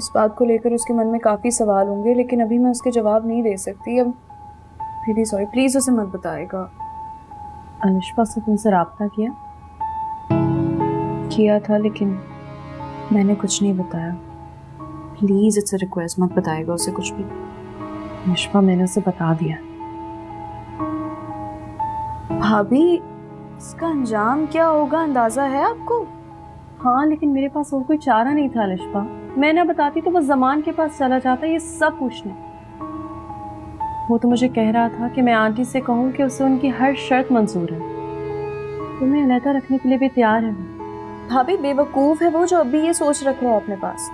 इस बात को लेकर उसके मन में काफ़ी सवाल होंगे, लेकिन अभी मैं उसके जवाब नहीं दे सकती। अब रियली सॉरी, प्लीज़ उसे मत बताएगा। अनुष्का से तुमसे राब्ता किया था, लेकिन मैंने कुछ नहीं बताया। प्लीज़ इट्स अ रिक्वेस्ट, मत बताएगा उसे कुछ भी। अनुष्का मैंने उसे बता दिया। भाभी, इसका अंजाम क्या होगा अंदाजा है आपको? हाँ, लेकिन मेरे पास और कोई चारा नहीं था अनुष्का। मैं ना बताती तो वो जमान के पास चला जाता ये सब पूछने। वो तो मुझे कह रहा था कि मैं आंटी से कहूँ कि उसे उनकी हर शर्त मंजूर है, तुम्हें अलहदा रखने के लिए भी तैयार है। भाभी बेवकूफ़ है वो जो अभी ये सोच रख रहा है अपने पास।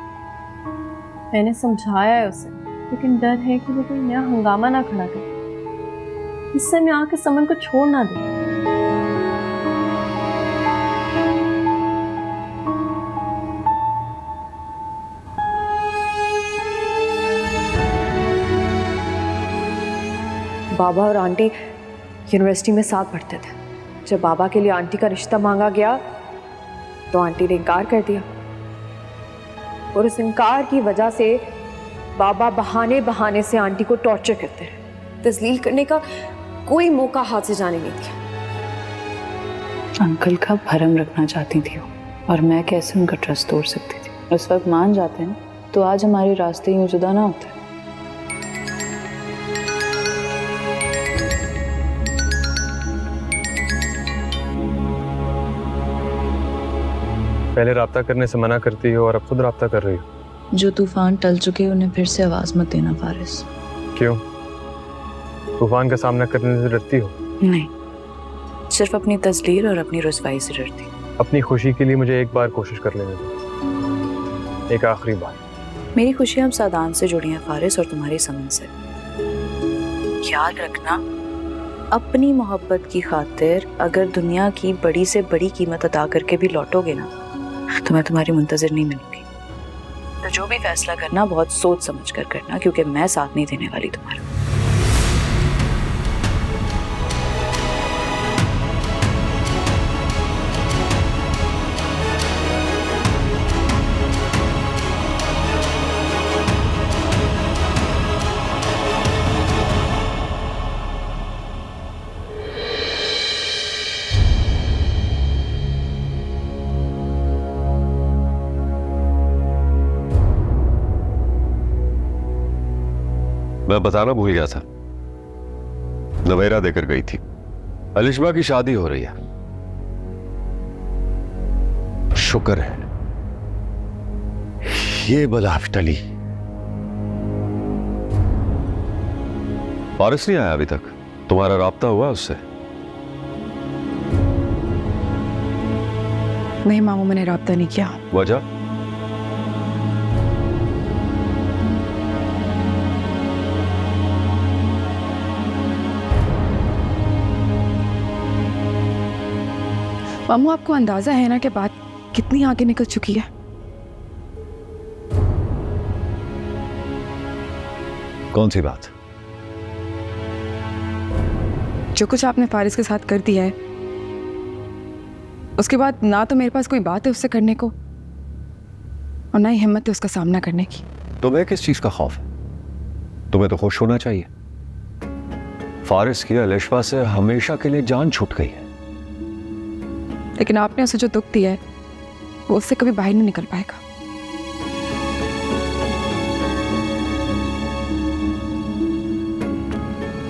मैंने समझाया है उसे, लेकिन डर है कि वो कोई नया हंगामा ना खड़ा करे, इससे मैं आके समन को छोड़ ना दे। बाबा और आंटी यूनिवर्सिटी में साथ पढ़ते थे। जब बाबा के लिए आंटी का रिश्ता मांगा गया तो आंटी ने इनकार कर दिया, और उस इनकार की वजह से बाबा बहाने बहाने से आंटी को टॉर्चर करते रहे। तस्लील करने का कोई मौका हाथ से जाने नहीं दिया। अंकल का भरम रखना चाहती थी वो, और मैं कैसे उनका ट्रस्ट तोड़ सकती थी। उस वक्त मान जाते हैं तो आज हमारे रास्ते यूं जुदा ना होते। पहले राब्ता करने से मना करती हो और अब खुद राब्ता कर रही हो। जो तूफान टल चुके उन्हें फिर से आवाज मत देना फारिस। क्यों? तूफान का सामना करने से डरती हो? नहीं, सिर्फ अपनी तस्लीर और अपनी रुसवाई से डरती। अपनी खुशी के लिए मुझे एक बार कोशिश कर लेने दो, एक आखिरी बार। मेरी खुशियां अब सादान से जुड़ी हैं फारिस, और तुम्हारी समन से। याद रखना, अपनी मोहब्बत की खातिर अगर दुनिया की बड़ी से बड़ी कीमत अदा करके भी लौटोगे ना, तो मैं तुम्हारी मुंतजर नहीं मिलूंगी। तो जो भी फैसला करना बहुत सोच समझ कर करना, क्योंकि मैं साथ नहीं देने वाली तुम्हारा। मैं बताना भूल गया था, नवेरा देकर गई थी। अलिशबा की शादी हो रही है। शुक्र है ये बला टली। फारिस नहीं आया अभी तक? तुम्हारा राब्ता हुआ उससे? नहीं मामू, मैंने राब्ता नहीं किया। वजह? मामू, आपको अंदाजा है ना कि बात कितनी आगे निकल चुकी है। कौन सी बात? जो कुछ आपने फारिस के साथ कर दिया है, उसके बाद ना तो मेरे पास कोई बात है उससे करने को, और ना ही हिम्मत है उसका सामना करने की। तुम्हें किस चीज का खौफ है? तुम्हें तो खुश होना चाहिए। फारिस की अलिशबा से हमेशा के लिए जान छूट गई है। लेकिन आपने उसे जो दुख दिया है वो उससे कभी बाहर नहीं निकल पाएगा।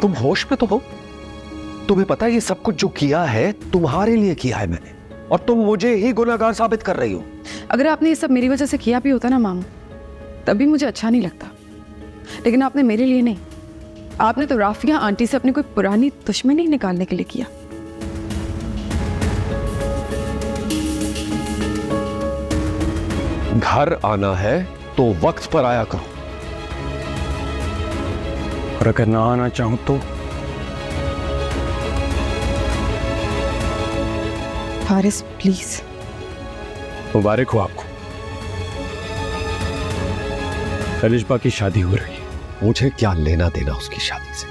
तुम होश में तो हो? तुम्हें पता है ये सब कुछ जो किया है तुम्हारे लिए किया है मैंने, और तुम मुझे ही गुनहगार साबित कर रही हो। अगर आपने ये सब मेरी वजह से किया भी होता ना मामू, तभी मुझे अच्छा नहीं लगता। लेकिन आपने मेरे लिए नहीं, आपने तो राफिया आंटी से अपनी कोई पुरानी दुश्मनी निकालने के लिए किया। घर आना है तो वक्त पर आया करो, और अगर ना आना चाहूं तो? फारिस प्लीज। मुबारक हो आपको, अलिशबा की शादी हो रही है। मुझे क्या लेना देना उसकी शादी से?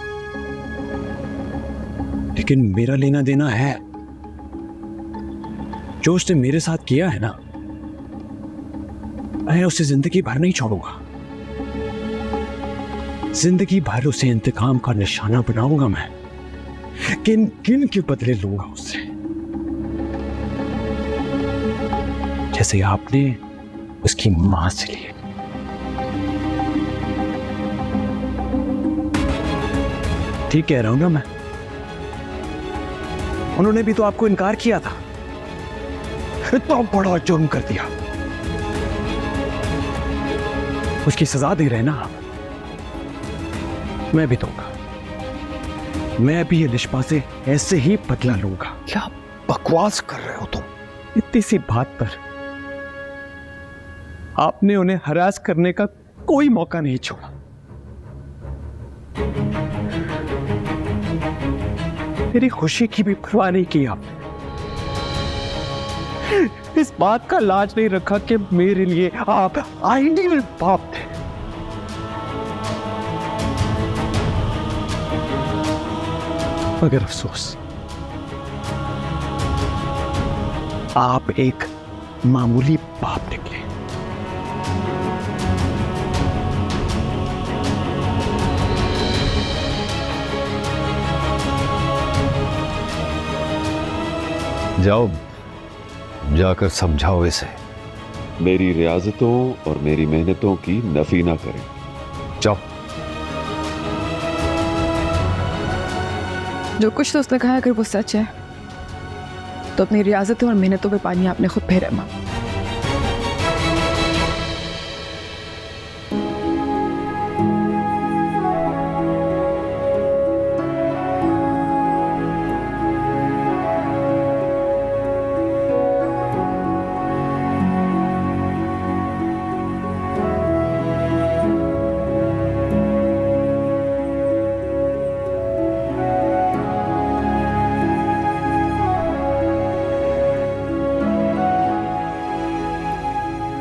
लेकिन मेरा लेना देना है। जो उसने मेरे साथ किया है ना, मैं उसे जिंदगी भर नहीं छोड़ूंगा। जिंदगी भर उसे इंतकाम का निशाना बनाऊंगा मैं। किन किन के बदले लूंगा उससे, जैसे आपने उसकी मां से लिए। ठीक कह रहा हूं ना मैं? उन्होंने भी तो आपको इनकार किया था, इतना बड़ा जुर्म कर दिया, उसकी सजा दे रहे ना आप। मैं भी दूंगा, मैं भी लिशपा से ऐसे ही बदला लूंगा। क्या बकवास कर रहे हो तुम? इतनी सी बात पर आपने उन्हें हरास करने का कोई मौका नहीं छोड़ा। मेरी खुशी की भी परवाह नहीं की आपने। इस बात का लाज नहीं रखा कि मेरे लिए आप आइडियल बाप थे। मगर अफसोस, आप एक मामूली बाप निकले। जाओ, जाकर समझाओ इसे। मेरी रियाजतों और मेरी मेहनतों की नफी ना करें। जाओ। जो कुछ तो उसने कहा, अगर वो सच है तो अपनी रियाजतों और मेहनतों पे पानी आपने खुद फेरा मां।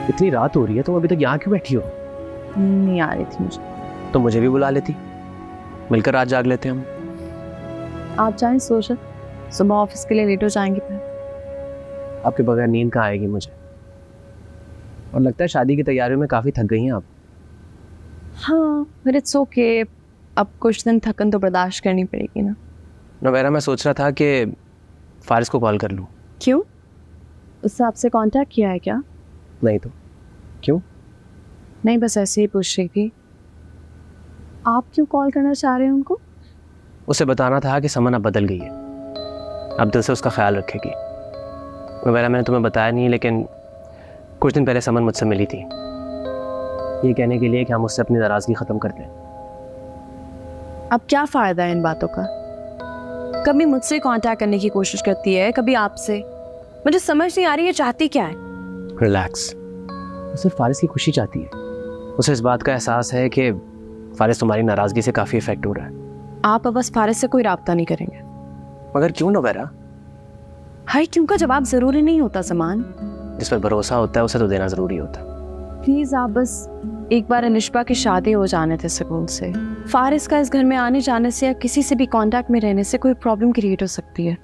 इतनी रात हो रही है, तुम अभी तक यहाँ क्यों बैठी हो? नहीं आ रही थी मुझे। तो मुझे भी बुला लेती, मिलकर रात जाग लेते हम। आप जाएं सो जाए, सुबह ऑफिस के लिए लेट हो जाएंगे फिर। आपके बगैर नींद कहाँ आएगी मुझे? और लगता है शादी की तैयारियों में काफ़ी थक गई हैं आप। हाँ, बट इट्स ओके। अब कुछ दिन थकन तो बर्दाश्त करनी पड़ेगी ना। नवेरा, मैं सोच रहा था कि फारिस को कॉल कर लूँ। क्यों? उससे आपसे कांटेक्ट किया है क्या? नहीं तो क्यों? नहीं, बस ऐसे ही पूछ रही थी। आप क्यों कॉल करना चाह रहे हैं उनको? उसे बताना था कि समन अब बदल गई है, अब दिल से उसका ख्याल रखेगी। नवेरा, मैंने तुम्हें बताया नहीं, लेकिन कुछ दिन पहले समन मुझसे मिली थी, ये कहने के लिए कि हम उससे अपनी नाराज़गी ख़त्म कर दें। अब क्या फ़ायदा है इन बातों का? कभी मुझसे कांटेक्ट करने की कोशिश करती है, कभी आपसे। मुझे समझ नहीं आ रही है चाहती क्या है। रिलैक्स, वो सिर्फ फारिस की खुशी चाहती है। उसे इस बात का एहसास है कि फारिस तुम्हारी नाराज़गी से काफ़ी इफेक्ट हो रहा है। आप अब बस फारिस से कोई राब्ता नहीं करेंगे? मगर क्यों नवेरा? हाय, क्यों का जवाब ज़रूरी नहीं होता समान। जिस पर भरोसा होता है उसे तो देना ज़रूरी होता है। प्लीज़ आप बस एक बार अनिशबा की शादी हो जाने थे सुकून से। फारिस का इस घर में आने जाने से या किसी से भी कांटेक्ट में रहने से कोई प्रॉब्लम क्रिएट हो सकती है।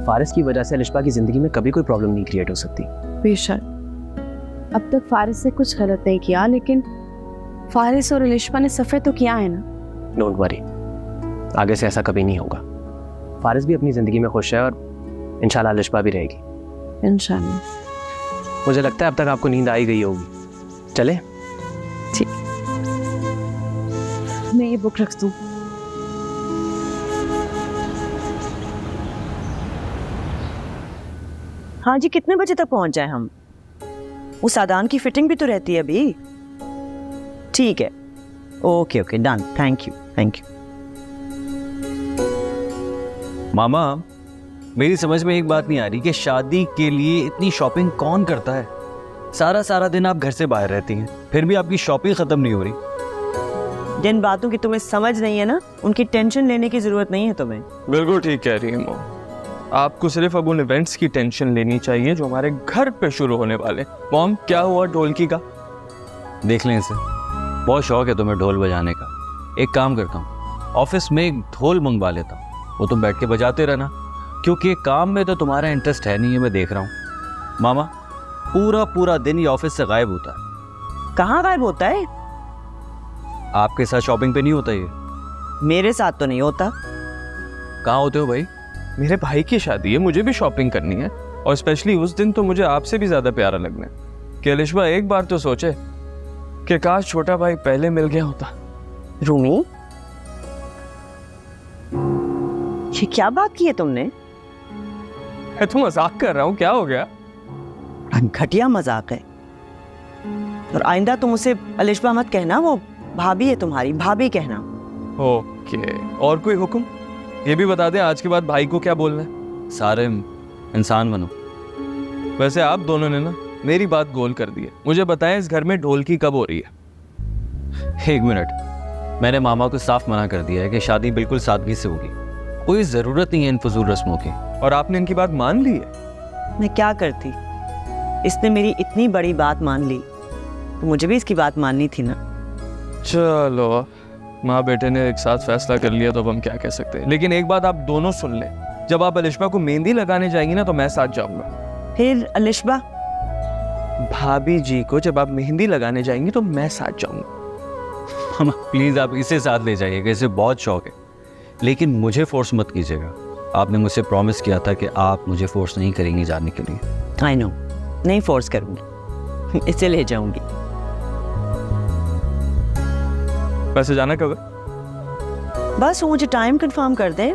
फारिस की वजह से अलिशबा की ज़िंदगी में कभी कोई प्रॉब्लम नहीं क्रिएट हो सकती। बेशक अब तक फारिस से कुछ गलत नहीं किया, लेकिन फारिस और अलिशबा ने सफ़र तो किया है ना। डोंट वरी, आगे से ऐसा कभी नहीं होगा। फारिस भी अपनी ज़िंदगी में खुश है और इंशाल्लाह अलिशबा भी रहेगी। इंशाल्लाह। मुझे लगता है अब तक आपको नींद आई गई होगी। चले? ठीक, मैं ये बुक रख दूँ। हाँ जी, कितने बजे तक पहुंच जाए हम? उस आदान की फिटिंग भी तो रहती है अभी। ठीक है, okay okay, done. Thank you thank you. मामा, मेरी समझ में एक बात नहीं आ रही कि शादी के लिए इतनी शॉपिंग कौन करता है? सारा सारा दिन आप घर से बाहर रहती हैं, फिर भी आपकी शॉपिंग खत्म नहीं हो रही। जिन बातों की तुम्हें समझ नहीं है ना, उनकी टेंशन लेने की जरूरत नहीं है तुम्हें। बिल्कुल ठीक कह रही है मॉम। आपको सिर्फ अब उन इवेंट्स की टेंशन लेनी चाहिए जो हमारे घर पे शुरू होने वाले। मॉम, क्या हुआ ढोलकी का? देख लें इसे, बहुत शौक है तुम्हें ढोल बजाने का। एक काम करता हूँ, ऑफिस में एक ढोल मंगवा लेता हूँ, वो तुम बैठ के बजाते रहना, क्योंकि काम में तो तुम्हारा इंटरेस्ट है नहीं है, मैं देख रहा हूँ। मामा, पूरा पूरा दिन ये ऑफिस से गायब होता है। कहाँ गायब होता है? आपके साथ शॉपिंग पे नहीं होता ये? मेरे साथ तो नहीं होता। कहाँ होते हो भाई? मेरे भाई की शादी है, मुझे भी शॉपिंग करनी है, और स्पेशली उस दिन तो मुझे आपसे भी ज्यादा प्यारा लगना है। कि अलिशबा एक बार तो सोचे कि काश छोटा भाई पहले मिल गया होता। रूमी, ये क्या बात की है तुमने? मैं तो मजाक कर रहा हूँ, क्या हो गया? घटिया मजाक है। और आइंदा तुम उसे अलिशबा मत कहना, वो भाभी है तुम्हारी, भाभी कहना। ओके, और कोई हुक्म? ये भी बता दें आज के बाद भाई को क्या बोलना है। सारे इंसान बनो। वैसे आप दोनों ने ना मेरी बात गोल कर दी है। मुझे बताएं इस घर में ढोलकी कब हो रही है? 1 मिनट, मैंने मामा को साफ मना कर दिया है कि शादी बिल्कुल सादगी से होगी, कोई ज़रूरत नहीं है इन फजूल रस्मों की। और आपने इनकी बात मान ली है? मैं क्या करती, इसने मेरी इतनी बड़ी बात मान ली तो मुझे भी इसकी बात माननी थी ना। चलो, माँ बेटे ने एक साथ फैसला कर लिया तो अब हम क्या कह सकते हैं। लेकिन एक बात आप दोनों सुन लें, जब आप अलिशबा को मेहंदी लगाने जाएंगी ना तो मैं साथ जाऊंगा। फिर अलिशबा? भाभी जी को जब आप मेहंदी लगाने जाएंगी तो मैं साथ जाऊंगा। मामा प्लीज़ आप इसे साथ ले जाइएगा, इसे बहुत शौक है, लेकिन मुझे फोर्स मत कीजिएगा। आपने मुझसे प्रॉमिस किया था कि आप मुझे फोर्स नहीं करेंगी जाने के लिए। आई नो, नहीं फोर्स करूंगी, इसे ले जाऊंगी। वैसे जाना कब है? बस वो मुझे टाइम कंफर्म कर दे।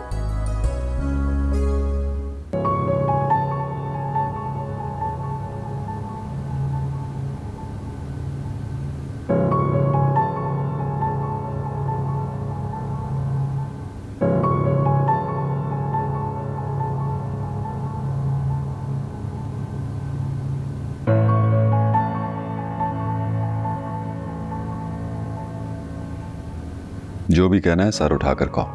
जो भी कहना है सर उठाकर कहो।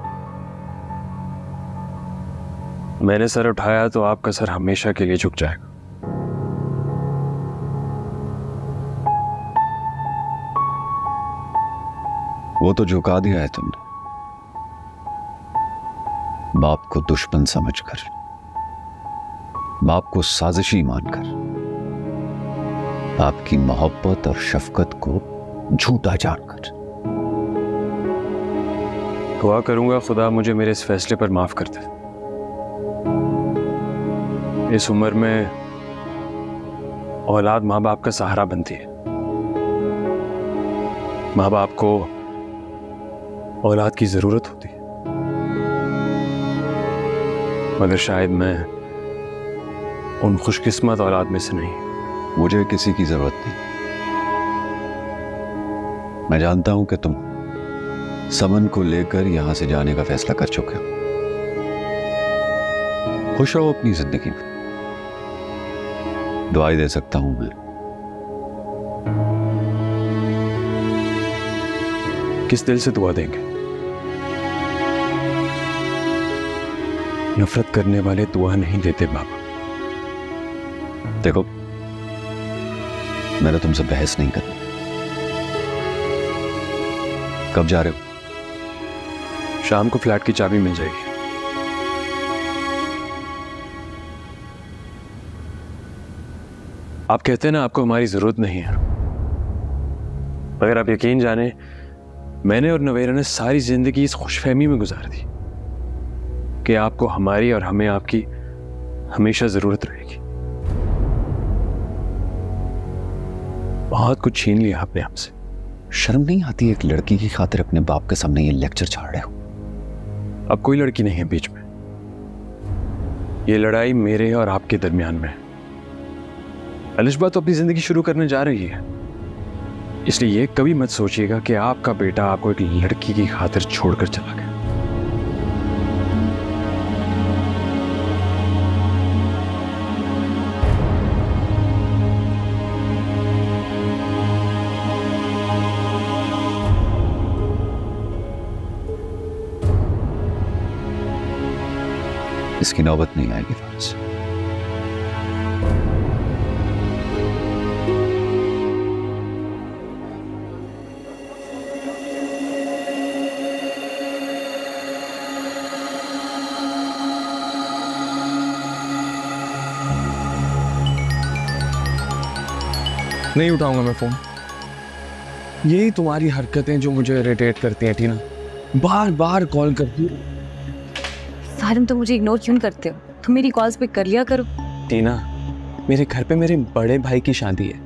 मैंने सर उठाया तो आपका सर हमेशा के लिए झुक जाएगा। वो तो झुका दिया है तुमने, बाप को दुश्मन समझकर, बाप को साजिशी मानकर, आपकी मोहब्बत और शफकत को झूठा जानकर। दुआ करूंगा खुदा मुझे मेरे इस फैसले पर माफ कर दे। इस उम्र में औलाद माँ बाप का सहारा बनती है। माँ बाप को औलाद की जरूरत होती है, मगर शायद मैं उन खुशकिस्मत औलाद में से नहीं। मुझे किसी की जरूरत नहीं। मैं जानता हूं कि तुम समन को लेकर यहां से जाने का फैसला कर चुके हो। खुश रहो अपनी जिंदगी में, दुआई दे सकता हूं मैं। किस दिल से दुआ देंगे? नफरत करने वाले दुआ नहीं देते बाबा। देखो, मैंने तुमसे बहस नहीं करनी। कब जा रहे हो? शाम को फ्लैट की चाबी मिल जाएगी। आप कहते हैं ना आपको हमारी जरूरत नहीं है, मगर आप यकीन जाने मैंने और नवेरा ने सारी जिंदगी इस खुशफहमी में गुजार दी कि आपको हमारी और हमें आपकी हमेशा जरूरत रहेगी। बहुत कुछ छीन लिया आपने हमसे। शर्म नहीं आती एक लड़की की खातिर अपने बाप के सामने ये लेक्चर झाड़ रहे हो? अब कोई लड़की नहीं है बीच में। ये लड़ाई मेरे और आपके दरमियान में है। अलिशबा तो अपनी जिंदगी शुरू करने जा रही है, इसलिए ये कभी मत सोचिएगा कि आपका बेटा आपको एक लड़की की खातिर छोड़कर चला गया। इसकी नौबत नहीं आएगी फारिस। नहीं उठाऊंगा मैं फोन। यही तुम्हारी हरकतें जो मुझे इरिटेट करती हैं टीना। बार बार कॉल करती हो। सारिम, तुम मुझे इग्नोर क्यों करते हो? तुम मेरी कॉल्स पिक कर लिया करो। टीना, मेरे घर पे मेरे बड़े भाई की शादी है,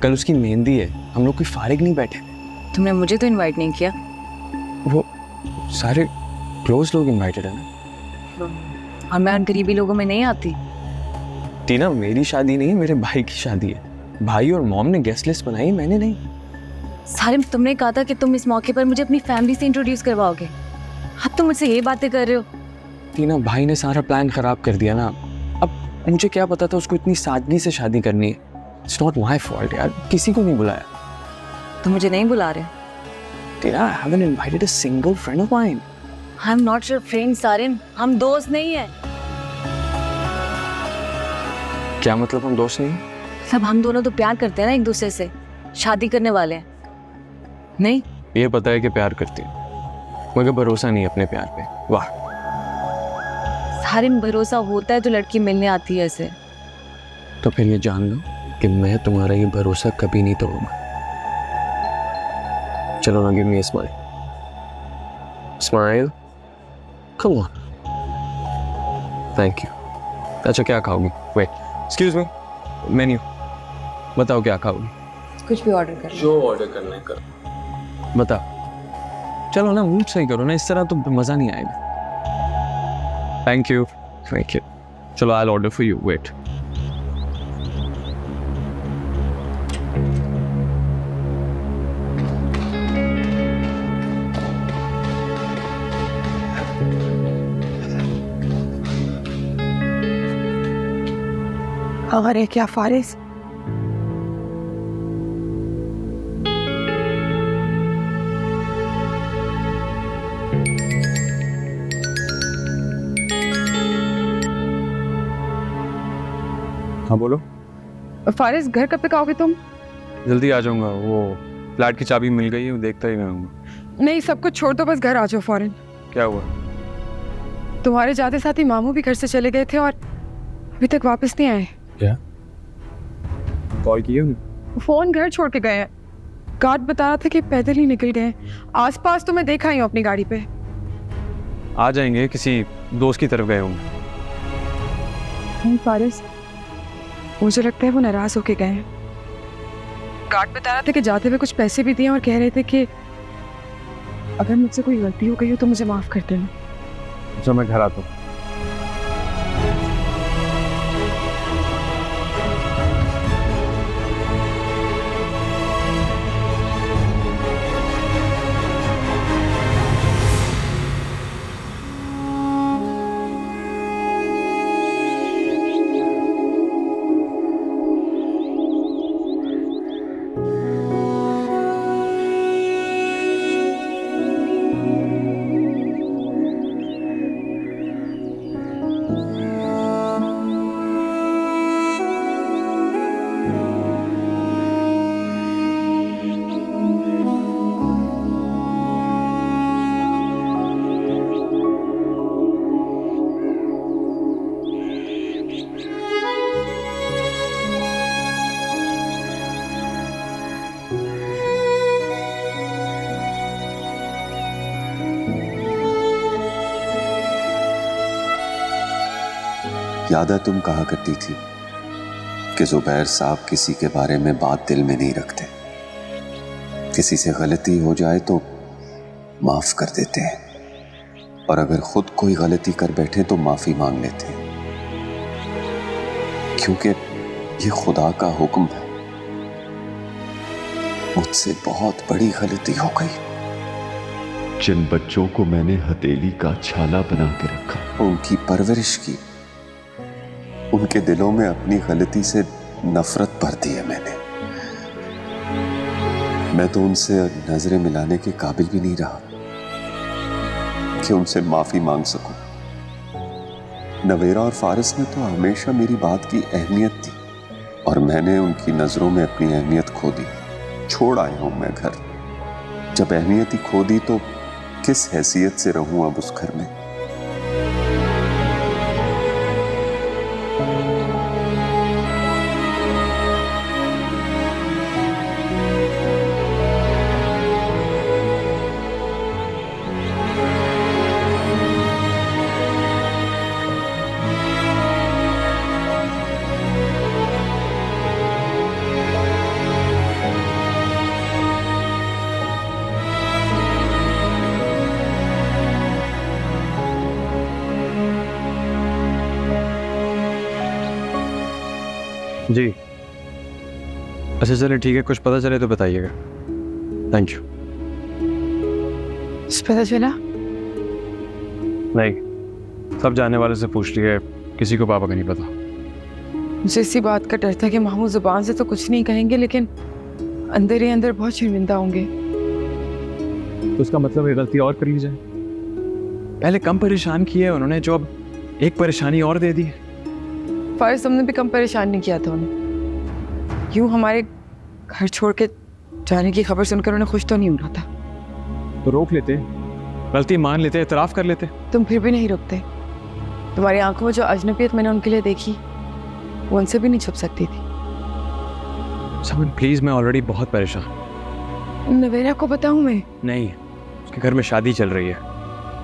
कल उसकी मेहंदी है, हम लोग कोई फारिग नहीं बैठे। तुमने मुझे तो इनवाइट नहीं किया। वो सारे क्लोज लोग इनवाइटेड है ना। और मैं उन गरीबी लोगों में नहीं आती। टीना, मेरी शादी नहीं, मेरे भाई की शादी है। भाई और मॉम ने गेस्ट लिस्ट बनाई, मैंने नहीं। सारिम, तुमने कहा था कि तुम इस मौके पर मुझे अपनी फैमिली से इंट्रोड्यूस करवाओगे। अब तुम मुझसे ये बातें कर रहे हो। टीना, भाई ने सारा प्लान खराब कर दिया ना। अब मुझे क्या पता था उसको इतनी सादगी से शादी करनी है। इट्स नॉट माई फॉल्ट यार, किसी को नहीं बुलाया। तुम मुझे नहीं बुला रहे। टीना, I haven't invited a single friend of mine. I am not your friend Sarim, हम दोस्त नहीं है। क्या मतलब हम दोस्त नहीं? सब हम दोनों तो प्यार करते हैं ना एक दूसरे से, शादी करने वाले हैं। नहीं, ये पता है कि प्यार करती है, मगर भरोसा नहीं अपने प्यार पे। वाह। सारिम, भरोसा होता है तो लड़की मिलने आती है ऐसे। तो फिर ये जान लो कि मैं तुम्हारा ये भरोसा कभी नहीं तोड़ूंगा। चलो ना, give me a smile. Smile, come on. Thank you. अच्छा, क्या खाओगी? वेट, एक्सक्यूज मी, मेन्यू बताओ क्या खाओगी? कुछ भी ऑर्डर कर। जो ऑर्डर करना है कर। बता। चलो ना, मूड सही करो ना, इस तरह तो मज़ा नहीं आएगा। Thank you, thank you. चलो, I will order for you, wait. अरे क्या फारिस, हाँ बोलो। फारिस घर कब तक आओगे तुम? जल्दी आ जाऊंगा, वो फ्लैट की चाबी मिल गई है, वो देखता ही रहूंगा। नहीं, सब कुछ छोड़ दो, बस घर आ जाओ फौरन। क्या हुआ? तुम्हारे जाते साथ ही मामू भी घर से चले गए थे और अभी तक वापस नहीं आए। क्या कॉल किए उन्हें? फोन घर छोड़ के गए हैं। गार्ड बता रहा था कि पैदल ही निकल गए। आसपास तो मैं देखा ही हूँ अपनी गाड़ी पे। आ जाएंगे, किसी दोस्त की तरफ गए होंगे। नहीं फारिस, मुझे लगता है वो नाराज होके गए हैं। गार्ड बता रहा था कि जाते हुए कुछ पैसे भी दिए और कह रहे थे कि अगर मुझसे कोई गलती हो गई हो तो मुझे माफ कर देना। अच्छा, मैं घर आता हूँ। याद है तुम कहा करती थी कि जुबैर साहब किसी के बारे में बात दिल में नहीं रखते, किसी से गलती हो जाए तो माफ कर देते हैं, और अगर खुद कोई गलती कर बैठे तो माफी मांग लेते हैं, क्योंकि ये खुदा का हुक्म है। मुझसे बहुत बड़ी गलती हो गई। जिन बच्चों को मैंने हथेली का छाला बना के रखा, उनकी परवरिश की, उनके दिलों में अपनी गलती से नफरत भर दी है मैंने। मैं तो उनसे नजरें मिलाने के काबिल भी नहीं रहा कि उनसे माफी मांग सकूं। नवेरा और फारिस ने तो हमेशा मेरी बात की अहमियत दी, और मैंने उनकी नजरों में अपनी अहमियत खो दी। छोड़ आया हूं मैं घर। जब अहमियत ही खो दी तो किस हैसियत से रहूं अब उस घर में। जी अच्छा चले ठीक है, कुछ पता चले तो बताइएगा। Thank you. पता चला? नहीं, सब जानने वाले से पूछ लिए, किसी को पापा का नहीं पता। मुझे इसी बात का डर था कि महमूद जुबान से तो कुछ नहीं कहेंगे लेकिन अंदर ही अंदर बहुत शर्मिंदा होंगे। तो उसका मतलब ये गलती और कर ली जाए। पहले कम परेशान किए उन्होंने, जो अब एक परेशानी और दे दी। फारिस तुमने भी कम परेशान नहीं किया था उन्हें। यूं हमारे घर छोड़ के जाने की खबर सुनकर उन्हें खुश तो नहीं हो रहा था। तो रोक लेते, गलती मान लेते, एतराफ़ कर लेते। तुम फिर भी नहीं रुकते। तुम्हारी आंखों में जो अजनबियत मैंने उनके लिए देखी वो उनसे भी नहीं छुप सकती थी। समन प्लीज, मैं ऑलरेडी बहुत परेशान। नवेरा को बताऊं मैं? नहीं, उसके घर में शादी चल रही है,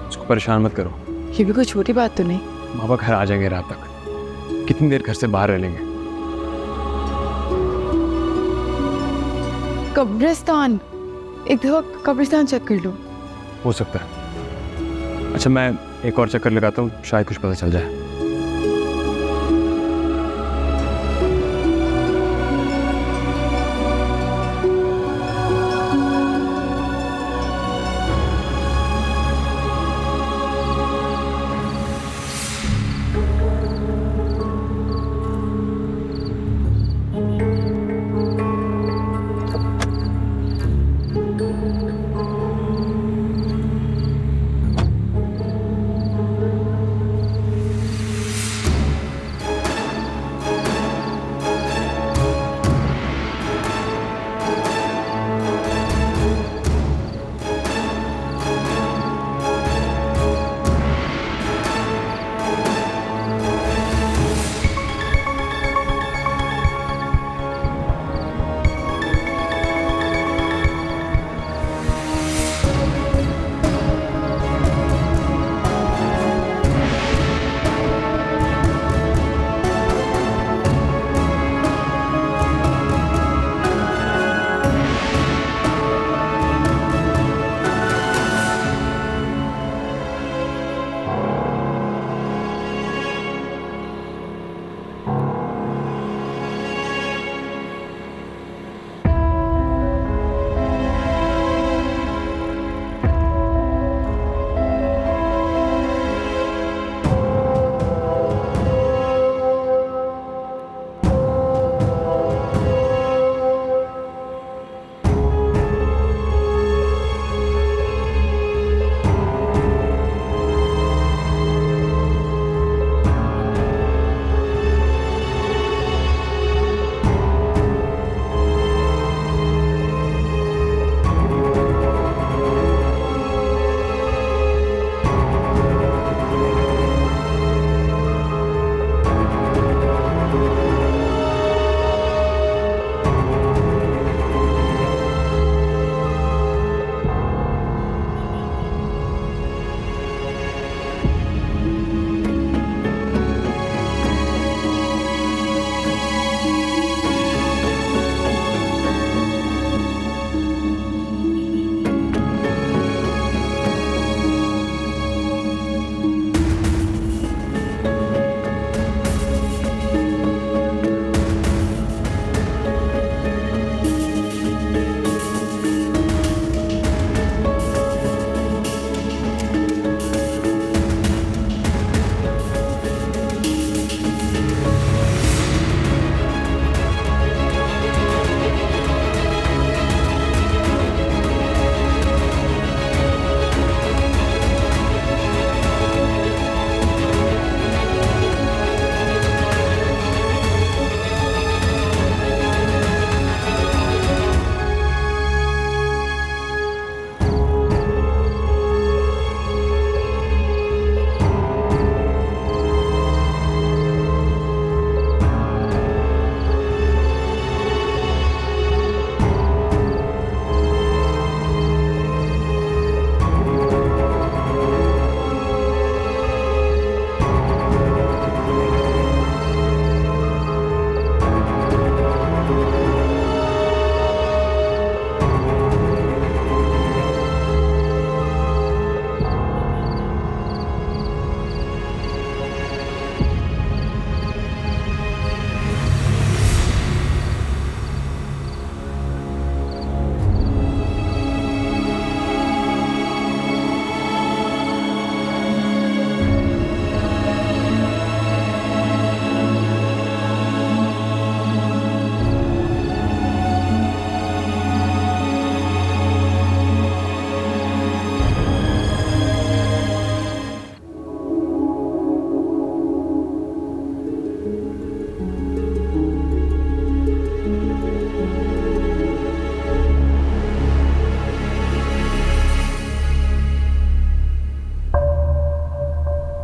उसको परेशान मत करो। ये भी कोई छोटी बात तो नहीं। बाबा घर आ जाएंगे रात तक, कितनी देर घर से बाहर रह लेंगे। कब्रिस्तान, एक दफा कब्रिस्तान चेक कर लो। हो सकता है। अच्छा मैं एक और चक्कर लगाता हूँ, शायद कुछ पता चल जाए।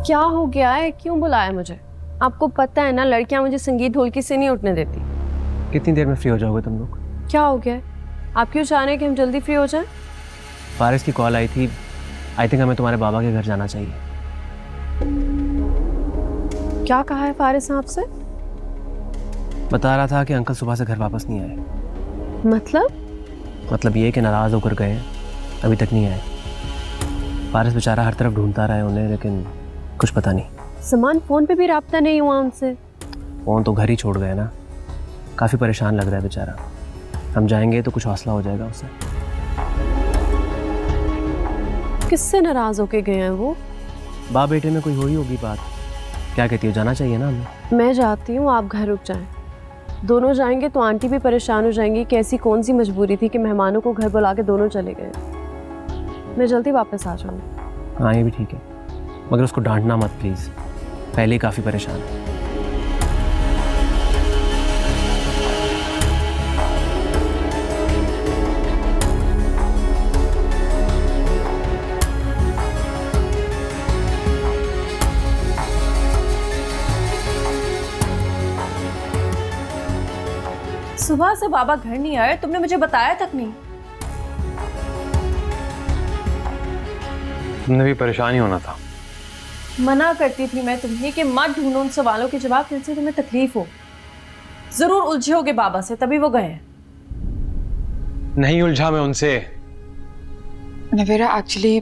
क्या हो गया है, क्यों बुलाया मुझे? आपको पता है ना, लड़कियां मुझे संगीत ढोलकी से नहीं उठने देती। कितनी देर में फ्री हो जाओगे तुम लोग? क्या हो गया है? आप क्यों चाह रहे हैं कि हम जल्दी फ्री हो जाएं? फारिस की कॉल आई थी, आई थिंक हमें तुम्हारे बाबा के घर जाना चाहिए। क्या कहा है फारिस ने आपसे? बता रहा था कि अंकल सुबह से घर वापस नहीं आए। मतलब ये कि नाराज़ होकर गए, अभी तक नहीं आए। फारिस बेचारा हर तरफ ढूंढता रहा है उन्हें, लेकिन कुछ पता नहीं। समान फोन पे भी राब्ता नहीं हुआ उनसे? फ़ोन तो घर ही छोड़ गए ना। काफ़ी परेशान लग रहा है बेचारा। हम जाएंगे तो कुछ हौसला हो जाएगा उसे। किससे नाराज होके गए हैं वो? बाप बेटे में कोई हुई होगी बात। क्या कहती हो, जाना चाहिए ना हमें? मैं जाती हूँ, आप घर रुक जाएं। दोनों जाएंगे तो आंटी भी परेशान हो जाएंगी कि ऐसी कौन सी मजबूरी थी कि मेहमानों को घर बुला के दोनों चले गए। मैं जल्दी वापस आ जाऊँगी। हाँ, ये भी ठीक है, मगर उसको डांटना मत प्लीज़, पहले ही काफ़ी परेशान है। सुबह से बाबा घर नहीं आए, तुमने मुझे बताया तक नहीं। तुमने भी परेशान ही होना था। मना करती थी मैं तुम्हें कि मत ढूंढो उन सवालों के जवाब जिनसे तुम्हें तकलीफ हो। जरूर उलझे होगे बाबा से, तभी वो गए हैं। नहीं उलझा मैं उनसे। नवेरा, एक्चुअली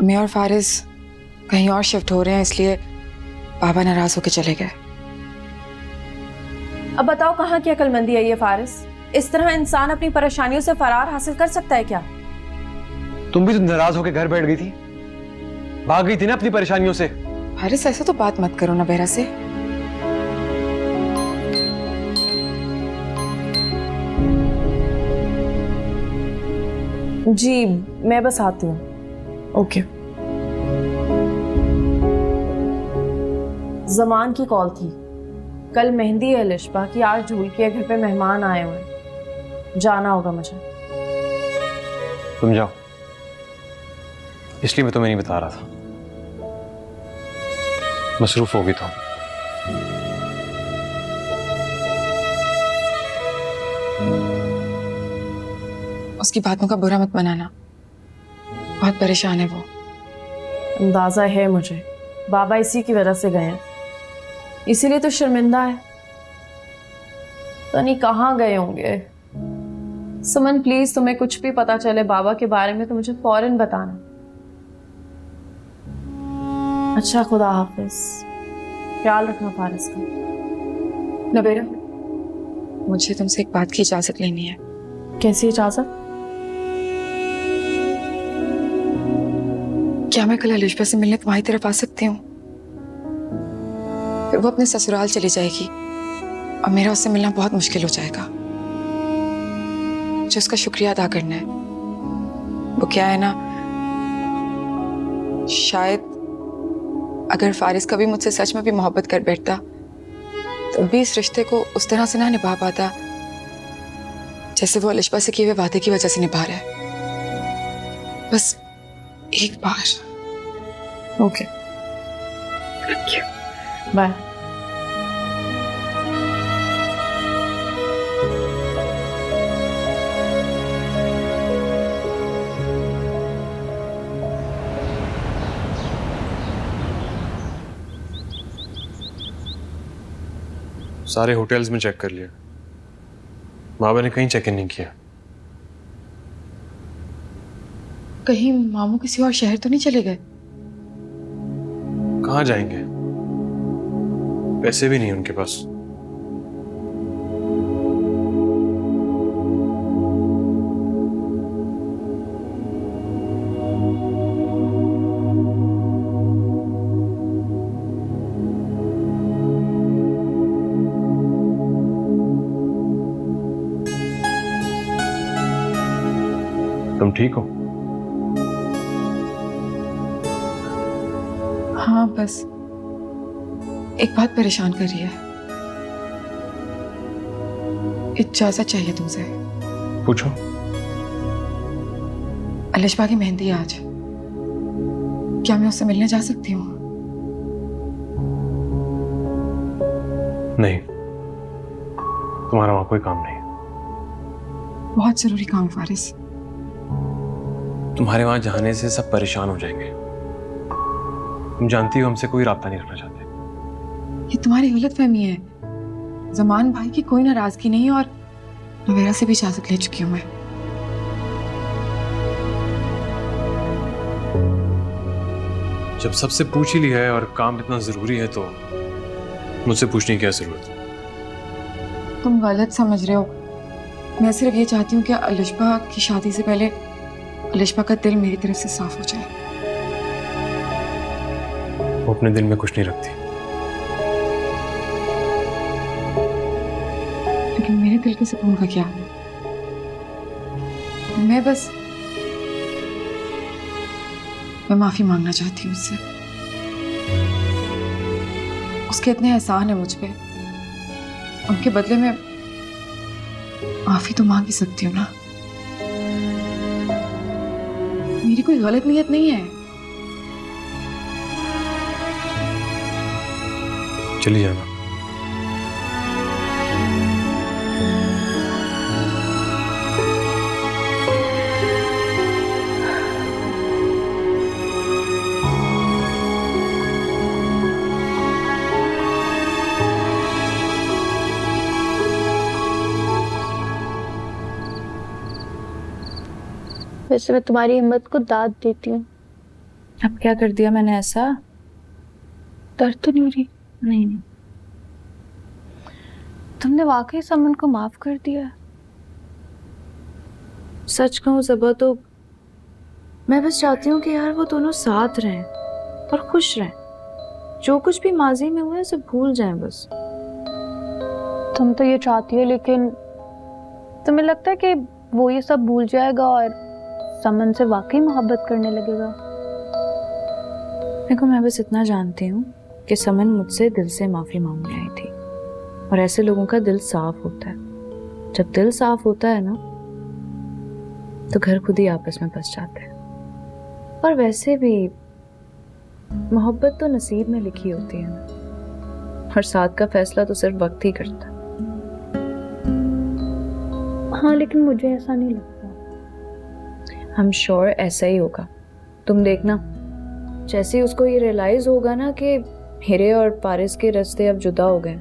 मैं और फारिस कहीं और शिफ्ट हो रहे हैं, इसलिए बाबा नाराज होके चले गए। अब बताओ, कहाँ की अक्लमंदी है ये फारिस? इस तरह इंसान अपनी परेशानियों से फरार हासिल कर सकता है क्या? तुम भी तो नाराज होकर घर बैठ गई थी, भाग गई थी ना अपनी परेशानियों से। फारिस, ऐसा तो बात मत करो नवेरा से। जी मैं बस आती हूँ। ओके। जमान की कॉल थी, कल मेहंदी है लिशबा की, आज ढूल के घर पे मेहमान आए हुए हैं, जाना होगा मुझे। तुम जाओ, इसलिए मैं तुम्हें नहीं बता रहा था, मसरूफ होगी तो। उसकी बातों का बुरा मत बनाना, बहुत परेशान है वो। अंदाजा है मुझे, बाबा इसी की वजह से गए हैं, इसीलिए तो शर्मिंदा है। पता नहीं कहाँ गए होंगे। सुमन प्लीज, तुम्हें कुछ भी पता चले बाबा के बारे में तो मुझे फौरन बताना। अच्छा, खुदा हाफिज, ख्याल रखना फारिस का। नवेरा, मुझे तुमसे एक बात की इजाजत लेनी है। कैसी इजाजत? क्या मैं कल अलिशबा से मिलने तुम्हारी तरफ आ सकती हूँ? फिर वो अपने ससुराल चली जाएगी और मेरा उससे मिलना बहुत मुश्किल हो जाएगा। मुझे उसका शुक्रिया अदा करना है। वो क्या है ना, शायद अगर फारिस कभी मुझसे सच में भी मोहब्बत कर बैठता तो भी इस रिश्ते को उस तरह से ना निभा पाता जैसे वो अलिशबा से किए हुए वादे की वजह से निभा रहा है। बस एक बार। Okay, thank you, bye. सारे होटल्स में चेक कर लिया, बाबा ने कहीं चेक इन नहीं किया। कहीं मामू किसी और शहर तो नहीं चले गए? कहाँ जाएंगे, पैसे भी नहीं उनके पास। तुम ठीक हो? हाँ, बस एक बात परेशान कर रही है। इजाजत चाहिए तुमसे। पूछो। अलिशबा की मेहंदी आज, क्या मैं उससे मिलने जा सकती हूँ? नहीं, तुम्हारा वहां कोई काम नहीं। बहुत जरूरी काम फारिस। तुम्हारे वहां जाने से सब परेशान हो जाएंगे। तुम जानती हो हमसे कोई राब्ता नहीं रखना चाहते। ये तुम्हारी गलतफहमी है। जमान भाई की कोई नाराजगी नहीं और नवेरा से भी इजाजत ले चुकी हूँ मैं। जब सबसे पूछ ही लिया है और काम इतना जरूरी है तो मुझसे पूछने की क्या जरूरत है? तुम गलत समझ रहे हो। मैं सिर्फ ये चाहती हूँ कि अलिशबा की शादी से पहले अलिशबा का दिल मेरी तरफ से साफ हो जाए। वो अपने दिल में कुछ नहीं रखती। लेकिन मेरे दिल के सुकून का क्या? मैं माफी मांगना चाहती हूँ उससे। उसके इतने एहसान है मुझ पे, उनके बदले में माफी तो मांग ही सकती हूँ ना। मेरी कोई गलत नीयत नहीं है। चली जाना। वैसे मैं तुम्हारी हिम्मत को दाद देती हूँ। अब क्या कर दिया मैंने ऐसा? दर्द तो नहीं हो रही? नहीं। तुमने वाकई समन को माफ कर दिया? सच कहूँ ज़बा तो मैं बस चाहती हूँ कि यार वो दोनों साथ रहें और खुश रहें। जो कुछ भी माजी में हुआ है सब भूल जाएं बस। तुम तो ये चाहती हो, लेकिन तुम्हें लगता है कि वो ये सब भूल जाएगा और समन से वाकई मोहब्बत करने लगेगा? देखो मैं बस इतना जानती हूँ कि समन मुझसे दिल से माफी मांगने आई थी और ऐसे लोगों का दिल साफ होता है। जब दिल साफ होता है ना तो घर खुद ही आपस में बस जाते हैं। और वैसे भी मोहब्बत तो नसीब में लिखी होती है ना, और साथ का फैसला तो सिर्फ वक्त ही करता है। हाँ, लेकिन मुझे ऐसा नहीं लगता। हम श्योर ऐसा ही होगा। तुम देखना, जैसे ही उसको ये रियलाइज होगा ना कि मेरे और पारिस के रास्ते अब जुदा हो गए,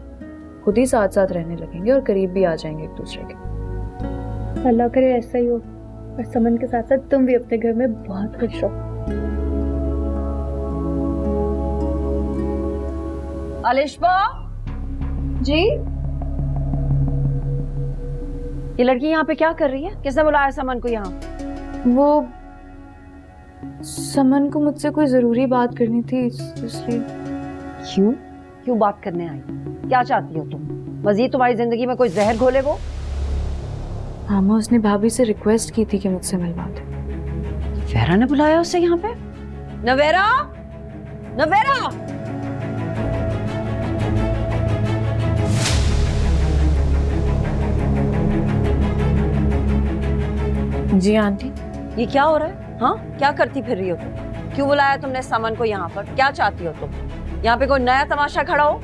खुद ही साथ साथ रहने लगेंगे और करीब भी आ जाएंगे एक दूसरे के। अल्लाह करे ऐसा ही हो, और समन के साथ साथ तुम भी अपने घर में बहुत खुश हो। अलिशबा जी, ये लड़की यहाँ पे क्या कर रही है? किसने बुलाया समन को यहाँ? वो समन को मुझसे कोई जरूरी बात करनी थी इसलिए। क्यों बात करने आई? क्या चाहती हो तुम? मजीद तुम्हारी जिंदगी में कोई जहर घोले वो? मामा उसने भाभी से रिक्वेस्ट की थी कि मुझसे मिलवा दे। नवेरा ने बुलाया उससे यहाँ पे? नवेरा, नवेरा! जी आंटी। ये क्या हो रहा है? हाँ, क्या करती फिर रही हो तुम? क्यों बुलाया तुमने समन को यहाँ पर? क्या चाहती हो तुम? यहाँ पे कोई नया तमाशा खड़ा हो?